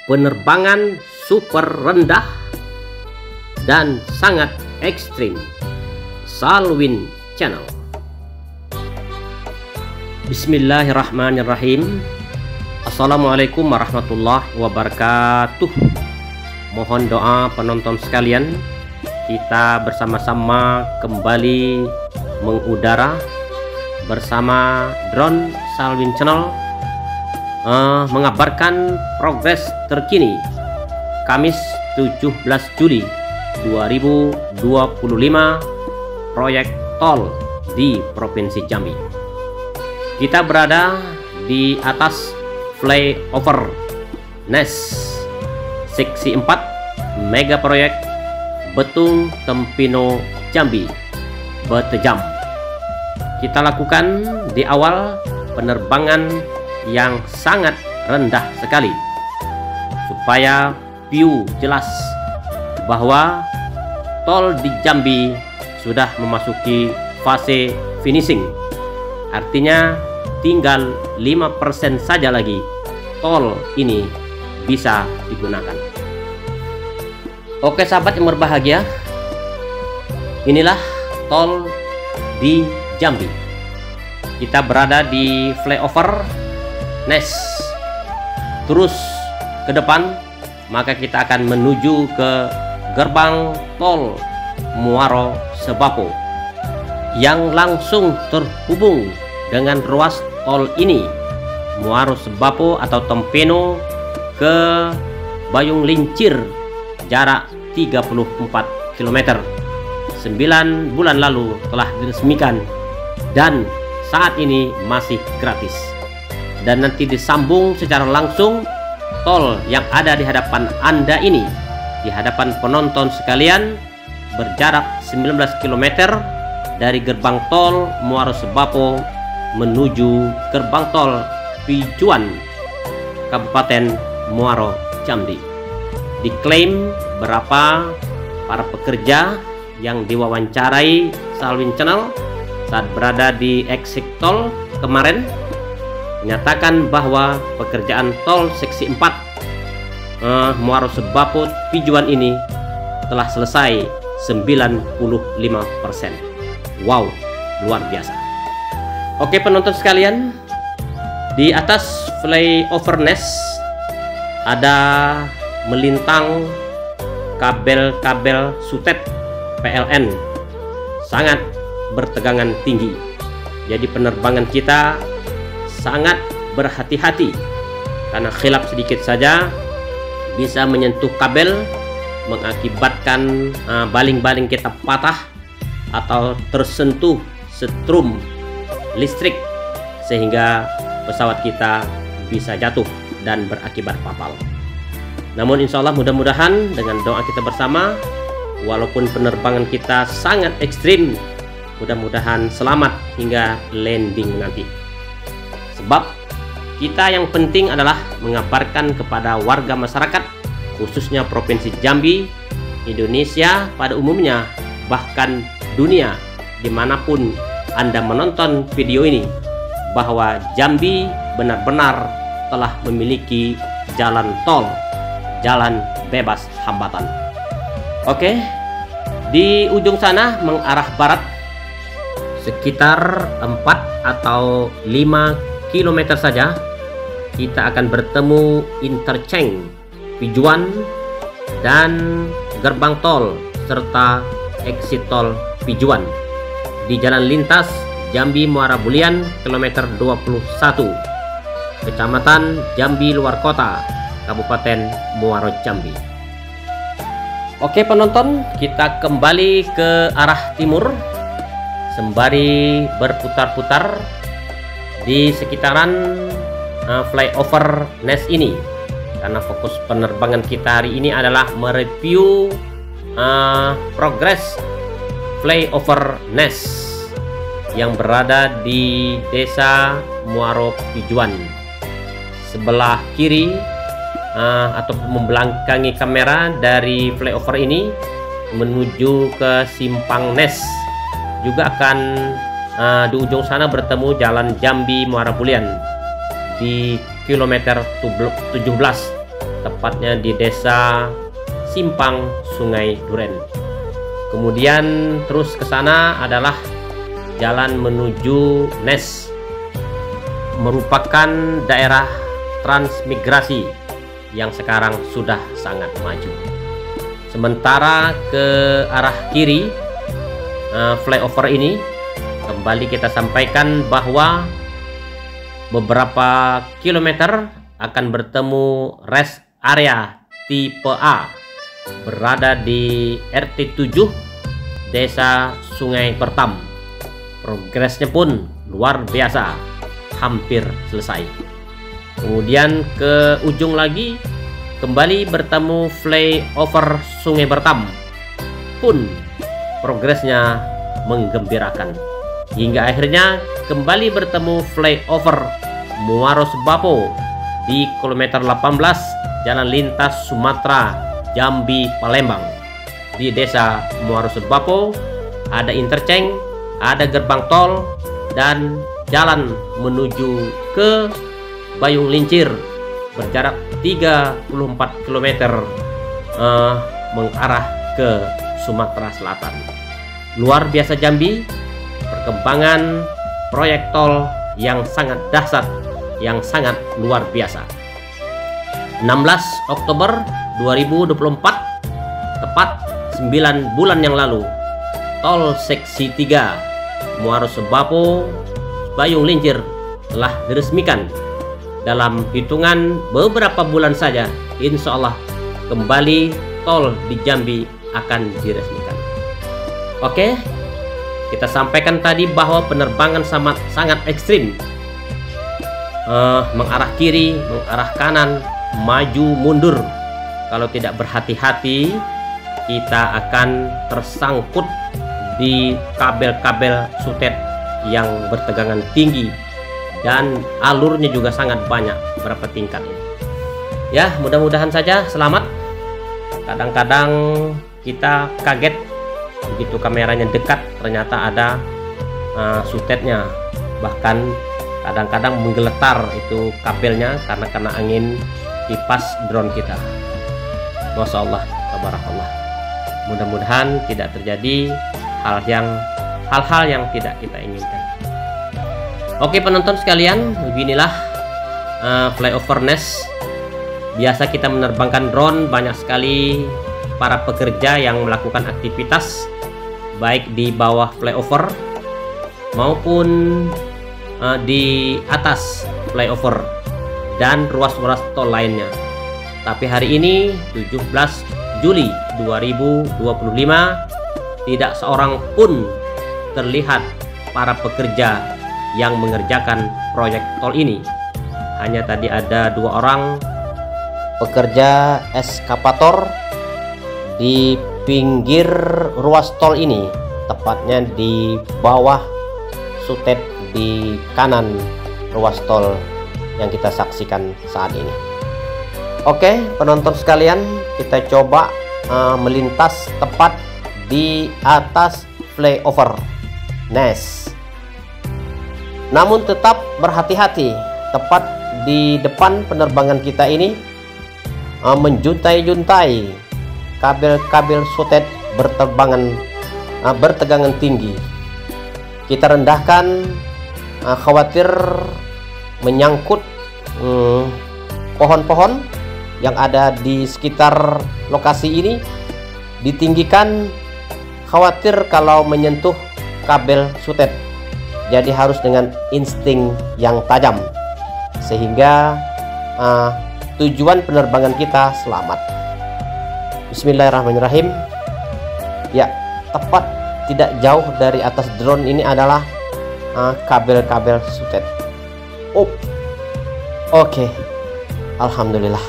penerbangan super rendah dan sangat ekstrim. Salwin Channel. Bismillahirrahmanirrahim. Assalamualaikum warahmatullahi wabarakatuh. Mohon doa penonton sekalian, kita bersama-sama kembali mengudara bersama drone Salwin Channel, mengabarkan progres terkini Kamis 17 Juli 2025 proyek tol di Provinsi Jambi. Kita berada di atas flyover Nes Seksi 4 mega proyek Betung Tempino Jambi Betejam. Kita lakukan di awal penerbangan yang sangat rendah sekali supaya view jelas bahwa tol di Jambi sudah memasuki fase finishing. Artinya tinggal 5% saja lagi tol ini bisa digunakan. Oke sahabat yang berbahagia, inilah tol di Jambi. Kita berada di flyover Nes. Terus ke depan, maka kita akan menuju ke gerbang tol Muaro Sebapo yang langsung terhubung dengan ruas tol ini, Muaro Sebapo atau Tempeno ke Bayung Lincir, jarak 34 km. 9 bulan lalu telah diresmikan dan saat ini masih gratis. Dan nanti disambung secara langsung tol yang ada di hadapan Anda ini, di hadapan penonton sekalian, berjarak 19 km dari gerbang tol Muaro Sebapo menuju gerbang tol Pijuan, Kabupaten Muaro Jambi. Diklaim berapa para pekerja yang diwawancarai Salwin Channel saat berada di exit tol kemarin menyatakan bahwa pekerjaan tol seksi 4 Muaro Sebapo Pijuan ini telah selesai 95%. Wow, luar biasa. Oke penonton sekalian, di atas flyover Nes ada melintang kabel-kabel sutet PLN sangat bertegangan tinggi. Jadi penerbangan kita sangat berhati-hati karena khilaf sedikit saja bisa menyentuh kabel, mengakibatkan baling-baling kita patah atau tersentuh setrum listrik sehingga pesawat kita bisa jatuh dan berakibat fatal. Namun insya Allah mudah-mudahan dengan doa kita bersama, walaupun penerbangan kita sangat ekstrim, mudah-mudahan selamat hingga landing nanti. Sebab kita yang penting adalah mengabarkan kepada warga masyarakat, khususnya Provinsi Jambi, Indonesia pada umumnya, bahkan dunia dimanapun Anda menonton video ini, bahwa Jambi benar-benar telah memiliki jalan tol, jalan bebas hambatan. Oke, di ujung sana mengarah barat sekitar 4 atau 5 km saja kita akan bertemu interchange Pijuan dan gerbang tol serta exit tol Pijuan di jalan lintas Jambi Muara Bulian kilometer 21, Kecamatan Jambi Luar Kota, Kabupaten Muaro Jambi. Oke penonton, kita kembali ke arah timur sembari berputar-putar di sekitaran flyover Nes ini, karena fokus penerbangan kita hari ini adalah mereview progres flyover Nes yang berada di Desa Muaro Pijuan. Sebelah kiri atau membelakangi kamera dari flyover ini menuju ke Simpang Nes, juga akan di ujung sana bertemu jalan Jambi Muara Bulian di kilometer 17 tepatnya di desa Simpang Sungai Duren. Kemudian terus ke sana adalah jalan menuju Nes, merupakan daerah transmigrasi yang sekarang sudah sangat maju. Sementara ke arah kiri flyover ini kembali kita sampaikan bahwa beberapa kilometer akan bertemu rest area tipe A berada di RT 7 Desa Sungai Pertam. Progresnya pun luar biasa, hampir selesai. Kemudian ke ujung lagi kembali bertemu flyover Sungai Pertam, pun progresnya menggembirakan. Hingga akhirnya kembali bertemu flyover Muaro Sebapo di kilometer 18 Jalan Lintas Sumatera Jambi Palembang. Di desa Muaro Sebapo ada interchange, ada gerbang tol, dan jalan menuju ke Bayung Lincir berjarak 34 km mengarah ke Sumatera Selatan. Luar biasa Jambi, perkembangan proyek tol yang sangat dahsyat, yang sangat luar biasa. 16 Oktober 2024, tepat 9 bulan yang lalu, tol seksi 3 Muaro Sebapo Bayung Lincir telah diresmikan. Dalam hitungan beberapa bulan saja, insya Allah kembali tol di Jambi akan diresmikan. Oke, kita sampaikan tadi bahwa penerbangan sangat ekstrim, mengarah kiri, mengarah kanan, maju mundur. Kalau tidak berhati-hati, kita akan tersangkut di kabel-kabel sutet yang bertegangan tinggi dan alurnya juga sangat banyak, berapa tingkat ini. Ya, mudah-mudahan saja selamat. Kadang-kadang kita kaget begitu kameranya dekat, ternyata ada sutetnya, bahkan kadang-kadang menggeletar itu kabelnya karena kena angin kipas drone kita. Masya Allah, tabarakallah. Mudah-mudahan tidak terjadi hal-hal yang tidak kita inginkan. Oke penonton sekalian, beginilah flyover Nes. Biasa kita menerbangkan drone, banyak sekali para pekerja yang melakukan aktivitas baik di bawah flyover maupun di atas flyover dan ruas-ruas tol lainnya. Tapi hari ini 17 Juli 2025 tidak seorang pun terlihat para pekerja yang mengerjakan proyek tol ini. Hanya tadi ada 2 orang pekerja eskavator di pinggir ruas tol ini, tepatnya di bawah sutet di kanan ruas tol yang kita saksikan saat ini. Oke penonton sekalian, kita coba melintas tepat di atas flyover Nes. Namun tetap berhati-hati, tepat di depan penerbangan kita ini menjuntai-juntai kabel-kabel sutet bertegangan tinggi. Kita rendahkan, khawatir menyangkut pohon-pohon yang ada di sekitar lokasi ini. Ditinggikan, khawatir kalau menyentuh kabel sutet. Jadi harus dengan insting yang tajam sehingga tujuan penerbangan kita selamat. Bismillahirrahmanirrahim. Ya, tepat tidak jauh dari atas drone ini adalah kabel-kabel sutet. Oke. Alhamdulillah.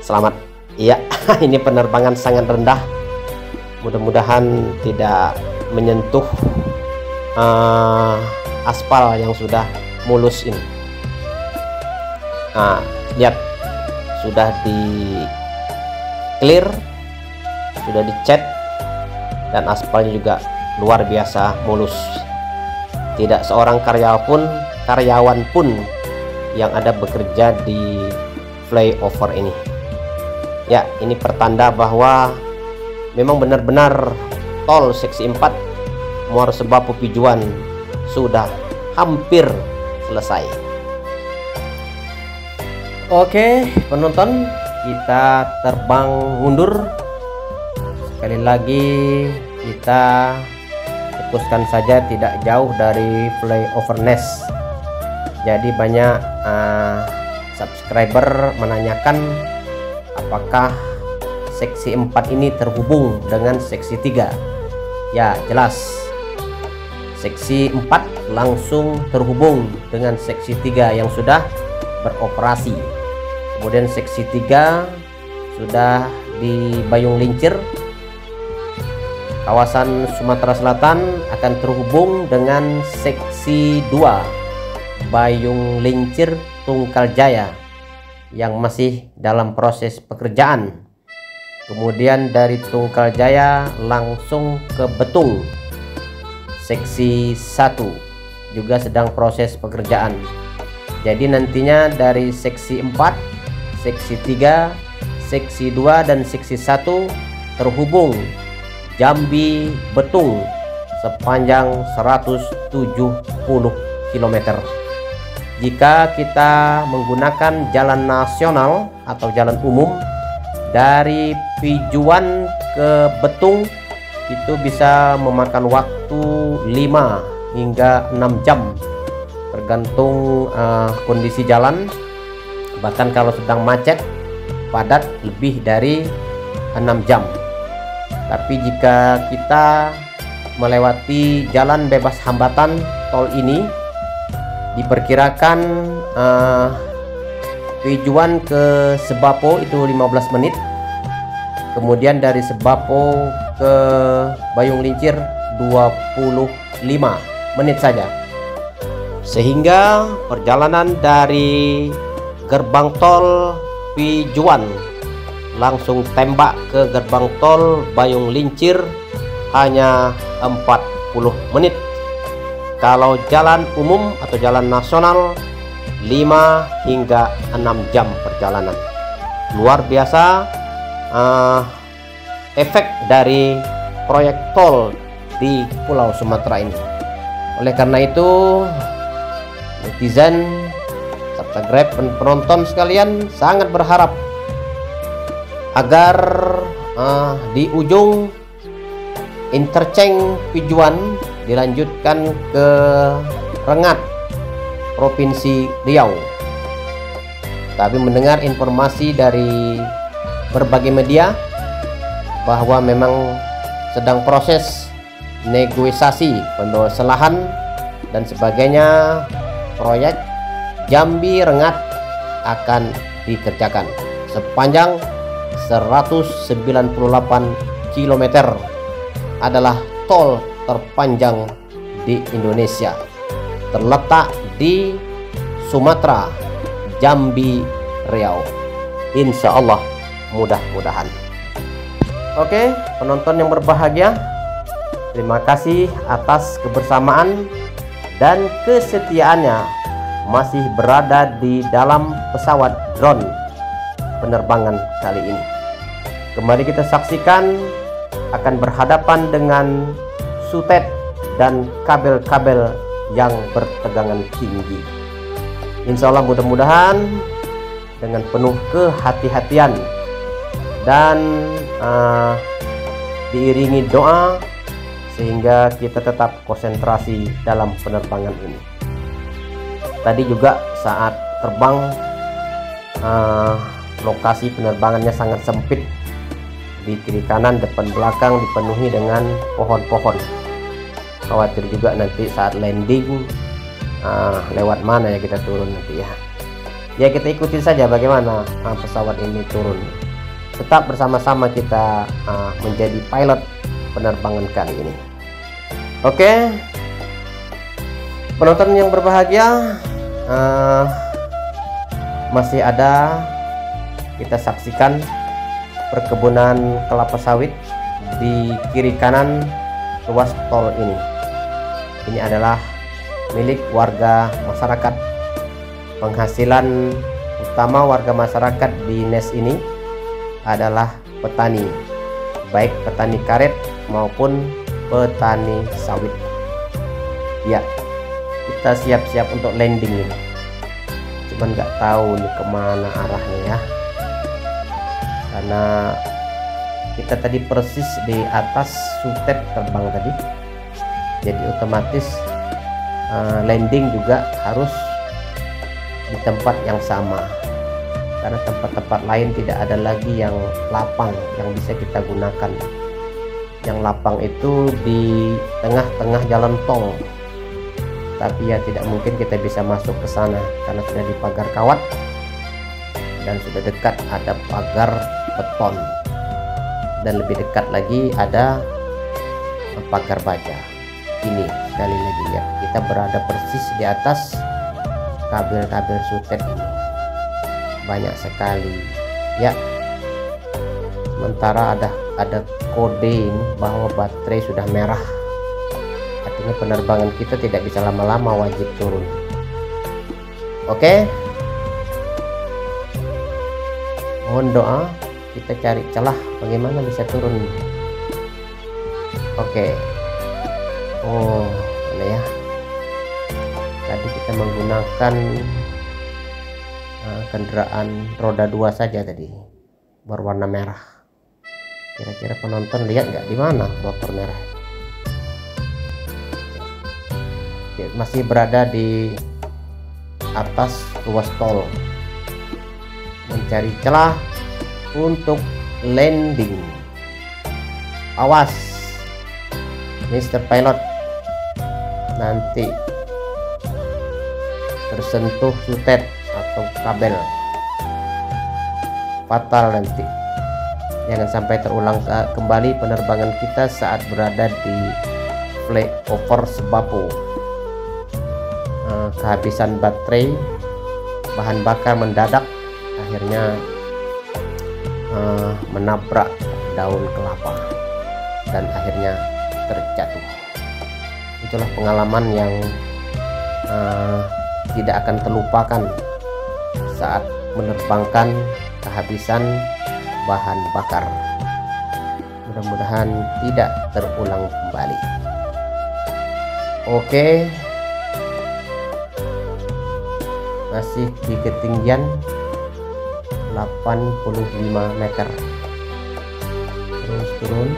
Selamat. Iya, ini penerbangan sangat rendah. Mudah-mudahan tidak menyentuh aspal yang sudah mulus ini. Lihat, sudah di clear, sudah dicat, dan aspalnya juga luar biasa mulus. Tidak seorang karyawan pun yang ada bekerja di flyover ini. Ya, ini pertanda bahwa memang benar-benar tol seksi 4 Muara Sebapo Pijuan sudah hampir selesai. Oke penonton, kita terbang mundur. Sekali lagi kita fokuskan saja tidak jauh dari flyover Nes. Jadi banyak subscriber menanyakan apakah seksi 4 ini terhubung dengan seksi 3. Ya, jelas seksi 4 langsung terhubung dengan seksi 3 yang sudah beroperasi. Kemudian seksi 3 sudah di Bayung Lincir, kawasan Sumatera Selatan, akan terhubung dengan seksi 2 Bayung Lincir Tungkal Jaya yang masih dalam proses pekerjaan. Kemudian dari Tungkal Jaya langsung ke Betung, seksi 1 juga sedang proses pekerjaan. Jadi nantinya dari seksi 4, seksi 3, seksi 2 dan seksi 1 terhubung Jambi Betung sepanjang 170 km. Jika kita menggunakan jalan nasional atau jalan umum dari Pijuan ke Betung, itu bisa memakan waktu 5 hingga 6 jam tergantung kondisi jalan. Bahkan kalau sedang macet padat lebih dari 6 jam. Tapi jika kita melewati jalan bebas hambatan tol ini, diperkirakan tujuan ke Sebapo itu 15 menit. Kemudian dari Sebapo ke Bayung Lincir 25 menit saja. Sehingga perjalanan dari gerbang tol Pijuan langsung tembak ke gerbang tol Bayung Lincir hanya 40 menit. Kalau jalan umum atau jalan nasional 5 hingga 6 jam perjalanan. Luar biasa efek dari proyek tol di Pulau Sumatera ini. Oleh karena itu, netizen, subscribe dan penonton sekalian sangat berharap agar di ujung interchange Pijuan dilanjutkan ke Rengat, Provinsi Riau. Kami mendengar informasi dari berbagai media bahwa memang sedang proses negosiasi pembebasan lahan dan sebagainya. Proyek Jambi Rengat akan dikerjakan sepanjang 198 km, adalah tol terpanjang di Indonesia, terletak di Sumatera, Jambi, Riau. Insya Allah, mudah-mudahan. Oke penonton yang berbahagia, terima kasih atas kebersamaan dan kesetiaannya masih berada di dalam pesawat drone penerbangan kali ini. Kembali kita saksikan akan berhadapan dengan sutet dan kabel-kabel yang bertegangan tinggi. Insya Allah mudah-mudahan dengan penuh kehati-hatian dan diiringi doa sehingga kita tetap konsentrasi dalam penerbangan ini. Tadi juga saat terbang lokasi penerbangannya sangat sempit, di kiri kanan depan belakang dipenuhi dengan pohon-pohon. Khawatir juga nanti saat landing lewat mana ya kita turun nanti ya. Ya kita ikuti saja bagaimana pesawat ini turun. Tetap bersama-sama kita menjadi pilot penerbangan kali ini. Oke penonton yang berbahagia, masih ada kita saksikan perkebunan kelapa sawit di kiri kanan ruas tol ini. Ini adalah milik warga masyarakat. Penghasilan utama warga masyarakat di Nes ini adalah petani, baik petani karet maupun petani sawit. Ya, kita siap-siap untuk landing ini. Cuman nggak tahu nih kemana arahnya ya, karena kita tadi persis di atas sutet terbang tadi, jadi otomatis landing juga harus di tempat yang sama, karena tempat-tempat lain tidak ada lagi yang lapang yang bisa kita gunakan. Yang lapang itu di tengah-tengah jalan tol, tapi ya tidak mungkin kita bisa masuk ke sana karena sudah dipagar kawat dan sudah dekat ada pagar beton, dan lebih dekat lagi ada pagar baja. Ini sekali lagi ya, kita berada persis di atas kabel-kabel sutet ini, banyak sekali ya. Sementara ada kode ini bahwa baterai sudah merah, artinya penerbangan kita tidak bisa lama-lama, wajib turun. Oke, mohon doa, kita cari celah bagaimana bisa turun. Oke. Oh, mana ya, tadi kita menggunakan kendaraan roda 2 saja tadi, berwarna merah. Kira-kira penonton lihat nggak di mana motor merah? Masih berada di atas ruas tol, mencari celah untuk landing. Awas Mr. Pilot, nanti tersentuh sutet atau kabel, fatal nanti. Jangan sampai terulang kembali penerbangan kita saat berada di flyover Sebapo. Kehabisan baterai, bahan bakar mendadak, akhirnya menabrak daun kelapa dan akhirnya terjatuh. Itulah pengalaman yang tidak akan terlupakan saat menerbangkan kehabisan bahan bakar. Mudah-mudahan tidak terulang kembali. Oke, masih di ketinggian 85 meter, terus turun.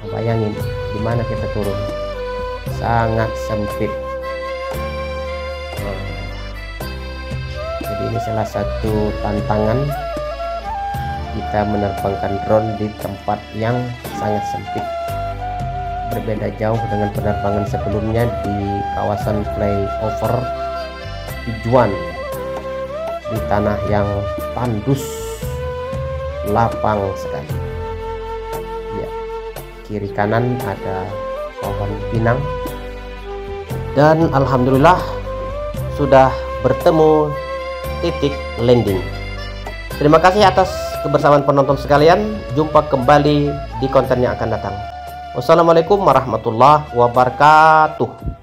Bayangin di mana kita turun, sangat sempit. Jadi ini salah satu tantangan kita menerbangkan drone di tempat yang sangat sempit. Berbeda jauh dengan penerbangan sebelumnya di kawasan flyover Pijuan, di tanah yang tandus, lapang sekali. Ya, kiri kanan ada pohon pinang, dan alhamdulillah sudah bertemu titik landing. Terima kasih atas kebersamaan penonton sekalian. Jumpa kembali di konten yang akan datang. Wassalamualaikum warahmatullahi wabarakatuh.